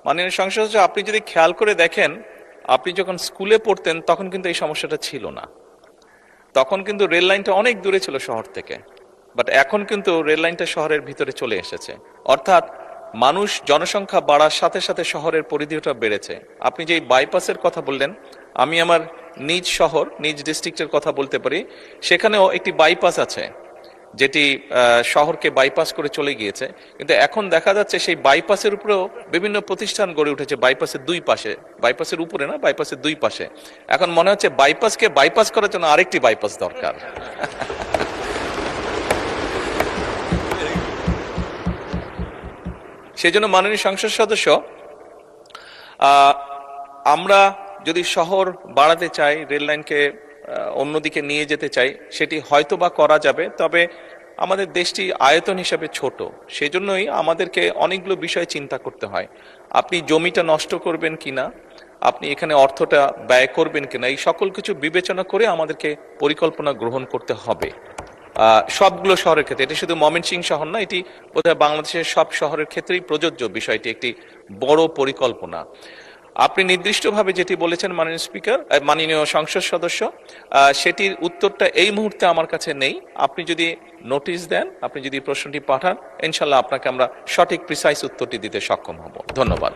মাননীয় সংসদ সদস্য, আপনি যদি খেয়াল করে দেখেন, আপনি যখন স্কুলে পড়তেন তখন কিন্তু এই সমস্যাটা ছিল না। তখন কিন্তু রেল লাইনটা অনেক দূরে ছিল শহর থেকে, বাট এখন কিন্তু রেল লাইনটা শহরের ভিতরে চলে এসেছে। অর্থাৎ মানুষ জনসংখ্যা বাড়ার সাথে সাথে শহরের পরিধিটা বেড়েছে। আপনি যে বাইপাসের কথা বললেন, আমি আমার নিজ শহর, নিজ ডিস্ট্রিক্টের কথা বলতে পারি। সেখানেও একটি বাইপাস আছে যেটি শহরকে বাইপাস করে চলে গিয়েছে, কিন্তু এখন দেখা যাচ্ছে সেই বাইপাসের উপরেও বিভিন্ন প্রতিষ্ঠান গড়ে উঠেছে। বাইপাসের দুই পাশে, বাইপাসের উপরে না, বাইপাসের দুই পাশে। এখন মনে হচ্ছে বাইপাসকে বাইপাস করার জন্য আরেকটি বাইপাস দরকার। সেই জন্য মাননীয় সংসদ সদস্য, আমরা যদি শহর বাড়াতে চাই, রেল লাইনকে অন্যদিকে নিয়ে যেতে চাই, সেটি হয়তো বা করা যাবে, তবে আমাদের দেশটি আয়তন হিসাবে ছোট। সেই জন্যই আমাদেরকে অনেকগুলো বিষয় চিন্তা করতে হয়। আপনি জমিটা নষ্ট করবেন কিনা, আপনি এখানে অর্থটা ব্যয় করবেন কিনা, এই সকল কিছু বিবেচনা করে আমাদেরকে পরিকল্পনা গ্রহণ করতে হবে সবগুলো শহরের ক্ষেত্রে। এটি শুধু ময়মনসিংহ শহর না, এটি বোধহয় বাংলাদেশের সব শহরের ক্ষেত্রেই প্রযোজ্য বিষয়টি, একটি বড় পরিকল্পনা। আপনি নির্দিষ্টভাবে যেটি বলেছেন মাননীয় স্পিকার, মাননীয় সংসদ সদস্য, সেটির উত্তরটা এই মুহূর্তে আমার কাছে নেই। আপনি যদি নোটিশ দেন, আপনি যদি প্রশ্নটি পাঠান, ইনশাল্লাহ আপনাকে আমরা সঠিক প্রিসাইজ উত্তরটি দিতে সক্ষম হব। ধন্যবাদ।